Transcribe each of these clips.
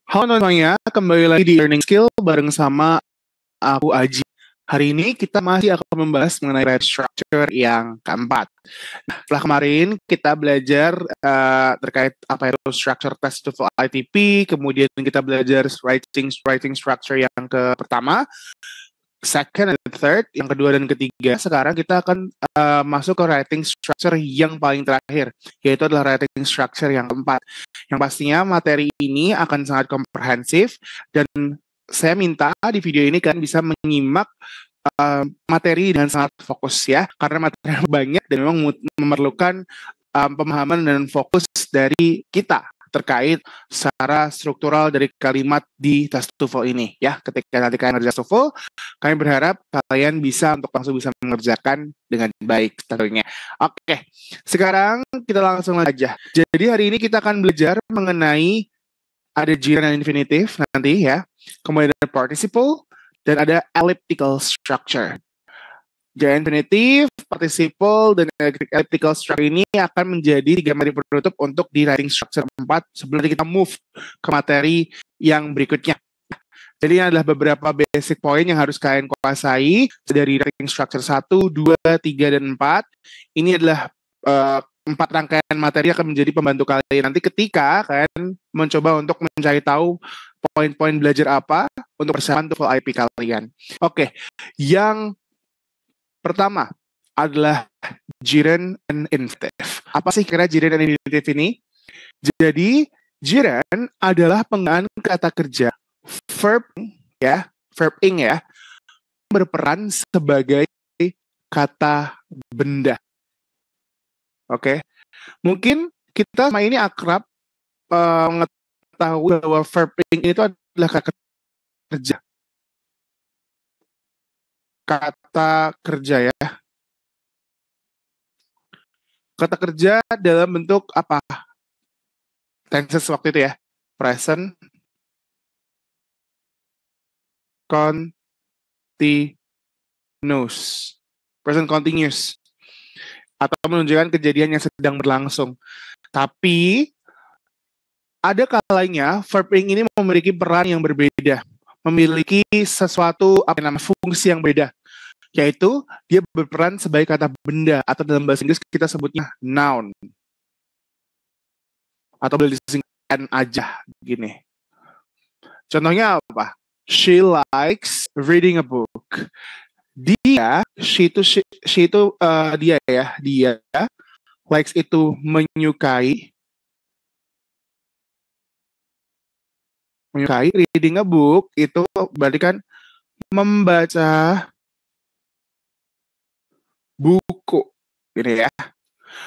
Halo semuanya, kembali lagi di Learning Skill bareng sama aku Aji. Hari ini kita masih akan membahas mengenai write structure yang keempat. Nah, setelah kemarin kita belajar terkait apa itu structure test TOEFL ITP, kemudian kita belajar writing structure yang pertama, second and third, yang kedua dan ketiga. Sekarang kita akan masuk ke writing structure yang paling terakhir, yaitu adalah writing structure yang keempat. Yang pastinya materi ini akan sangat komprehensif dan saya minta di video ini kalian bisa menyimak materi dengan sangat fokus ya, karena materi banyak dan memang memerlukan pemahaman dan fokus dari kita terkait secara struktural dari kalimat di tes TOEFL ini ya. Ketika nanti kalian ngerjain TOEFL, kami berharap kalian langsung bisa mengerjakan dengan baik tentunya. Oke, sekarang kita langsung aja. Jadi hari ini kita akan belajar mengenai ada gerund dan infinitive nanti ya, kemudian ada participle, dan ada elliptical structure. Gerund, infinitive, participle, dan elliptical structure ini akan menjadi 3 materi penutup untuk di writing structure 4 sebelum kita move ke materi yang berikutnya. Jadi ini adalah beberapa basic point yang harus kalian kuasai dari writing structure 1, 2, 3, dan 4. Ini adalah 4 rangkaian materi akan menjadi pembantu kalian nanti ketika kalian mencoba untuk mencari tahu poin-poin belajar apa untuk persiapan TOEFL IP kalian. Oke, yang pertama adalah gerund and infinitive. Apa sih kira gerund and infinitive ini? Jadi gerund adalah penggunaan kata kerja verb ing ya, berperan sebagai kata benda. Oke. Mungkin kita sama ini akrab mengetahui bahwa verb ing itu adalah kata kerja. Kata kerja ya. Kata kerja dalam bentuk apa? Tenses waktu itu ya. Present continuous. Present continuous. Atau menunjukkan kejadian yang sedang berlangsung. Tapi ada kalanya verb ing ini memiliki peran yang berbeda, memiliki sesuatu fungsi yang beda, yaitu dia berperan sebagai kata benda atau dalam bahasa Inggris kita sebutnya noun. Atau boleh disingkat N aja gini. Contohnya apa? She likes reading a book. Dia likes itu menyukai reading a book itu berarti kan membaca buku ini ya.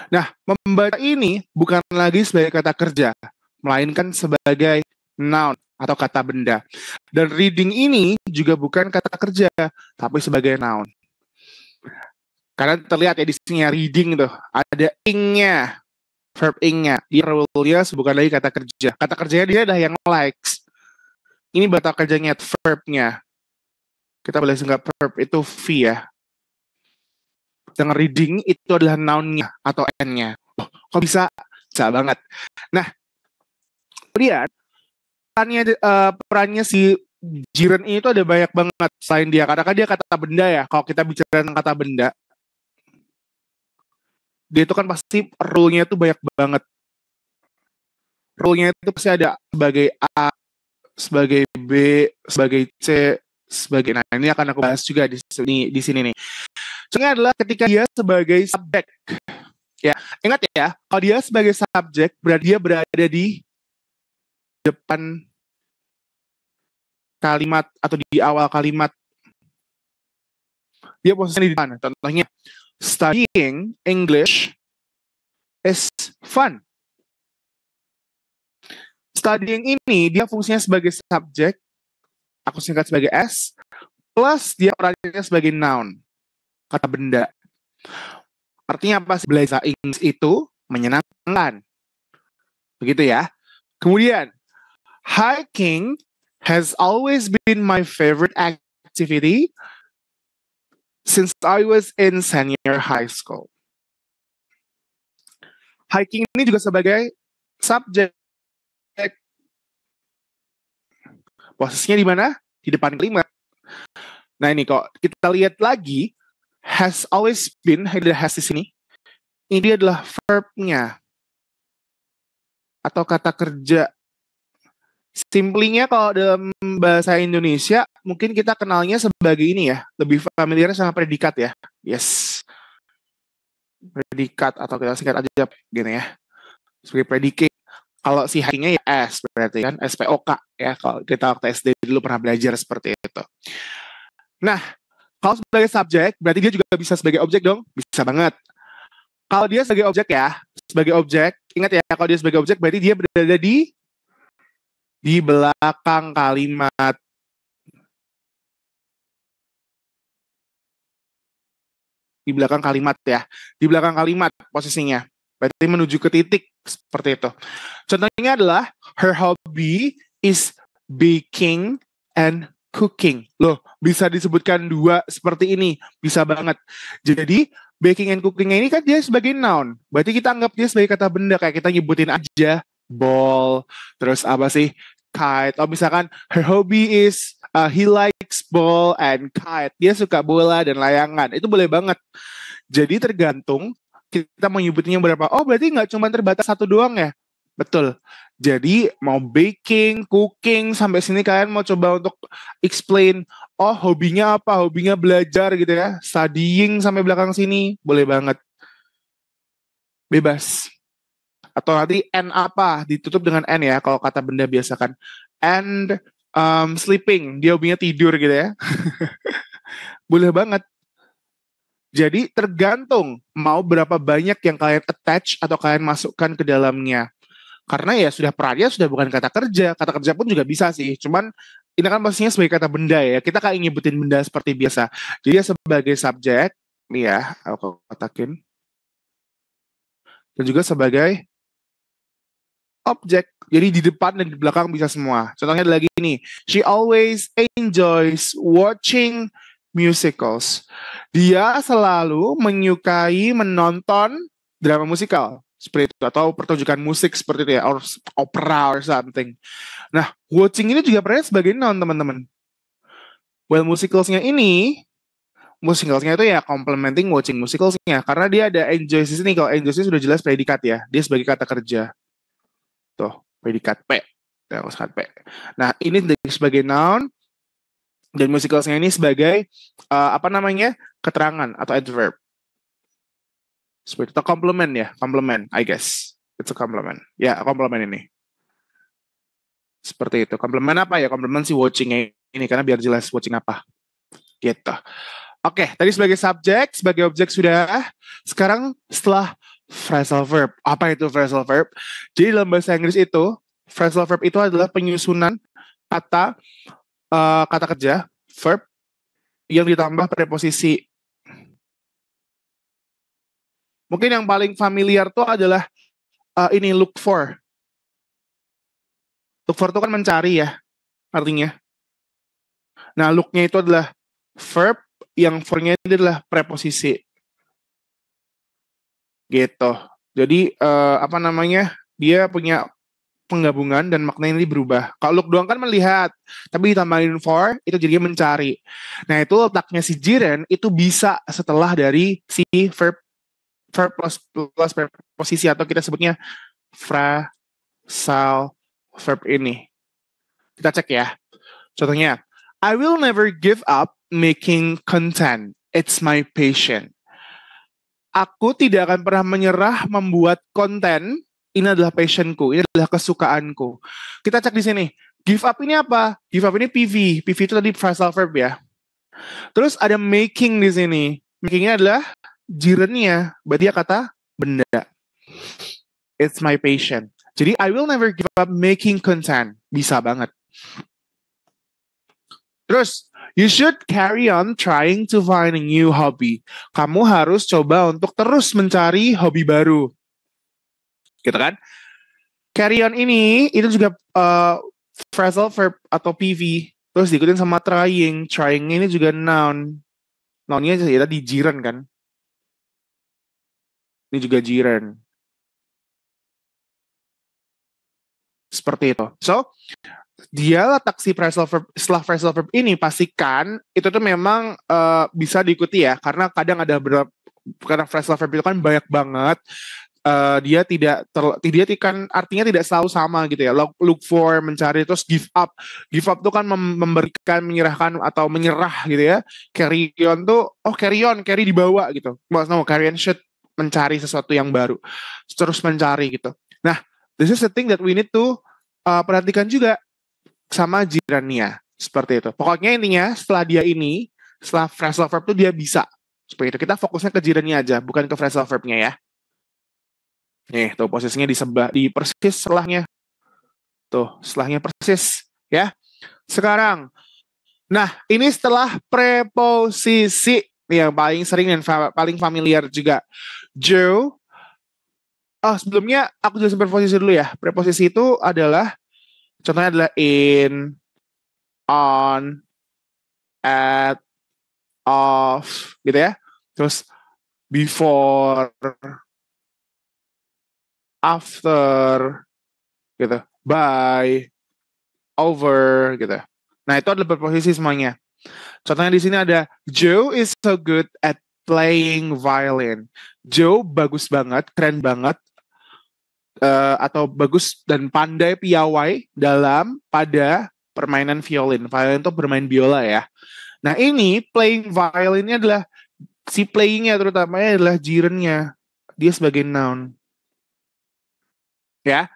Nah, membaca ini bukan lagi sebagai kata kerja, melainkan sebagai noun atau kata benda. Dan reading ini juga bukan kata kerja, tapi sebagai noun. Karena terlihat ya di sini reading tuh, ada ing-nya, verb ing-nya. Dia rule-nya bukan lagi kata kerja. Kata kerjanya dia adalah yang likes. Ini kata kerjanya, verb-nya. Kita boleh singkat verb itu V ya. Dengan reading itu adalah noun-nya atau n-nya. Oh, kok bisa? Bisa banget. Nah, kemudian perannya si gerund ini tuh ada banyak banget selain dia. Karena kan dia kata benda ya. Kalau kita bicara tentang kata benda, dia itu kan pasti rule-nya tuh banyak banget. Rule-nya itu pasti ada sebagai A, sebagai B, sebagai C, sebagai. Nah, ini akan aku bahas juga di sini nih. Contohnya adalah ketika dia sebagai subjek. Ya, ingat ya, kalau dia sebagai subjek berarti dia berada di depan kalimat atau di awal kalimat. Dia posisinya di depan. Contohnya, studying English is fun. Studying ini dia fungsinya sebagai subjek, aku singkat sebagai S, plus dia perannya sebagai noun, kata benda. Artinya apa? Belajar Inggris itu menyenangkan. Begitu ya. Kemudian, hiking has always been my favorite activity since I was in senior high school. Hiking ini juga sebagai subjek. Posisinya di mana? Di depan kalimat. Nah ini kok kita lihat lagi, has always been, ada has di sini. Ini adalah verb-nya atau kata kerja. Simplinya kalau dalam bahasa Indonesia, mungkin kita kenalnya sebagai ini ya, lebih familiar sama predikat ya. Yes. Predikat atau kita singkat aja gini ya. Sebagai predicate. Kalau si haknya ya S berarti kan SPOK ya. Kalau kita waktu SD dulu pernah belajar seperti itu. Nah, kalau sebagai subjek berarti dia juga bisa sebagai objek dong? Bisa banget. Kalau dia sebagai objek ya, sebagai objek, ingat ya kalau dia sebagai objek berarti dia berada di belakang kalimat. Di belakang kalimat ya. Di belakang kalimat posisinya. Berarti menuju ke titik seperti itu. Contohnya adalah her hobby is baking and cooking. Loh, bisa disebutkan dua seperti ini. Bisa banget. Jadi, baking and cooking ini kan dia sebagai noun. Berarti kita anggap dia sebagai kata benda. Kayak kita nyebutin aja. Ball. Terus apa sih? Kite. Atau misalkan her hobby is he likes ball and kite. Dia suka bola dan layangan. Itu boleh banget. Jadi tergantung kita mau nyebutnya berapa. Oh berarti nggak cuma terbatas satu doang ya? Betul. Jadi mau baking, cooking, sampai sini kalian mau coba untuk explain, oh hobinya apa? Hobinya belajar gitu ya. Studying sampai belakang sini, boleh banget. Bebas. Atau nanti N apa? Ditutup dengan N ya, kalau kata benda biasa kan. And sleeping, dia hobinya tidur gitu ya. Boleh banget. Jadi tergantung mau berapa banyak yang kalian attach atau kalian masukkan ke dalamnya. Karena ya sudah pradia sudah bukan kata kerja. Kata kerja pun juga bisa sih. Cuman ini kan pastinya sebagai kata benda ya. Kita kayak nyebutin benda seperti biasa. Jadi ya sebagai subjek, nih ya, aku katakan. Dan juga sebagai objek. Jadi di depan dan di belakang bisa semua. Contohnya ada lagi nih. She always enjoys watching musicals. Dia selalu menyukai menonton drama musikal seperti itu atau pertunjukan musik seperti itu ya, or opera or something. Nah, watching ini juga pernah sebagai noun teman-teman. Well, musicalsnya itu ya complementing watching musicalsnya karena dia ada enjoys di sini. Kalau enjoys sudah jelas predikat ya, dia sebagai kata kerja. Tuh, predikat P. P. Nah, ini sebagai noun. Dan musicalsnya ini sebagai keterangan atau adverb. Seperti itu complement ya, complement, I guess. It's a complement. Ya, complement ini. Seperti itu. Complement apa ya? Complement si watching ini karena biar jelas watching apa. Gitu. Oke, tadi sebagai subjek, sebagai objek sudah. Sekarang setelah phrasal verb. Apa itu phrasal verb? Jadi dalam bahasa Inggris itu, phrasal verb itu adalah penyusunan kata kerja, verb, yang ditambah preposisi. Mungkin yang paling familiar tuh adalah ini look for. Look for itu kan mencari ya, artinya. Nah, look-nya itu adalah verb, yang for-nya itu adalah preposisi. Gitu. Jadi, dia punya penggabungan dan maknanya ini berubah. Kalau look doang kan melihat, tapi ditambahin for, itu jadinya mencari. Nah, itu letaknya si jiren, itu bisa setelah dari si verb plus preposisi atau kita sebutnya phrasal verb ini. Kita cek ya. Contohnya, I will never give up making content. It's my passion. Aku tidak akan pernah menyerah membuat konten. Ini adalah passionku. Ini adalah kesukaanku. Kita cek di sini. Give up ini apa? Give up ini PV. PV itu tadi phrasal verb ya. Terus ada making di sini. Makingnya adalah jirennya. Berarti dia kata benda. It's my passion. Jadi I will never give up making content. Bisa banget. Terus, you should carry on trying to find a new hobby. Kamu harus coba untuk terus mencari hobi baru. Gitu kan? Carry on ini, itu juga phrasal verb atau PV. Terus diikutin sama trying. Trying ini juga noun. Nounnya ya tadi jiran kan? Ini juga jiran. Seperti itu. So, dia letak si phrasal verb, setelah phrasal verb ini pastikan itu tuh memang bisa diikuti ya, karena kadang ada karena phrasal verb itu kan banyak banget. Dia kan artinya tidak selalu sama gitu ya. Look for, mencari, terus give up. Give up tuh kan memberikan, menyerahkan atau menyerah gitu ya. Carry on tuh carry dibawa gitu. No, carry on should mencari sesuatu yang baru. Terus mencari gitu. Nah, this is the thing that we need to perhatikan juga sama jirannya. Seperti itu. Pokoknya intinya setelah phrasal verb tuh dia bisa. Seperti itu. Kita fokusnya ke jirannya aja, bukan ke phrasal verbnya ya. Nih, tuh posisinya di persis setelahnya. Tuh, setelahnya persis, ya. Sekarang, nah ini setelah preposisi yang paling sering dan paling familiar juga. Joe. Sebelumnya aku jelasin preposisi dulu ya. Preposisi itu adalah, contohnya adalah in, on, at, of, gitu ya. Terus before, after, gitu, by, over, gitu. Nah, itu adalah preposisi semuanya. Contohnya di sini ada Joe is so good at playing violin. Joe bagus banget, keren banget, atau bagus dan pandai piawai pada permainan violin. Violin itu bermain biola ya. Nah, ini playing violinnya adalah si playingnya terutamanya adalah gerundnya. Dia sebagai noun. Ya,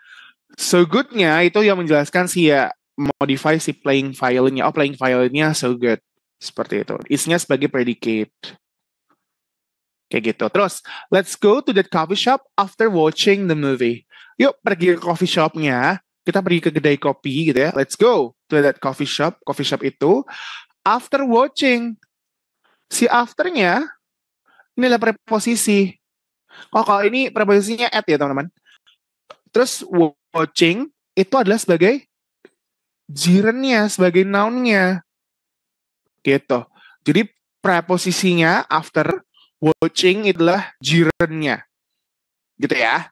so good-nya itu yang menjelaskan si ya modify si playing violinnya. Playing violinnya so good. Seperti itu. Isinya sebagai predicate. Kayak gitu. Terus, let's go to that coffee shop after watching the movie. Yuk pergi ke coffee shop-nya. Kita pergi ke kedai kopi gitu ya. Let's go to that coffee shop. Coffee shop itu after watching. Si after-nya ini adalah preposisi. Kalau ini preposisinya at ya teman-teman. Terus watching itu adalah sebagai gerundnya, sebagai noun-nya. Gitu. Jadi preposisinya after watching itulah gerundnya. Gitu ya.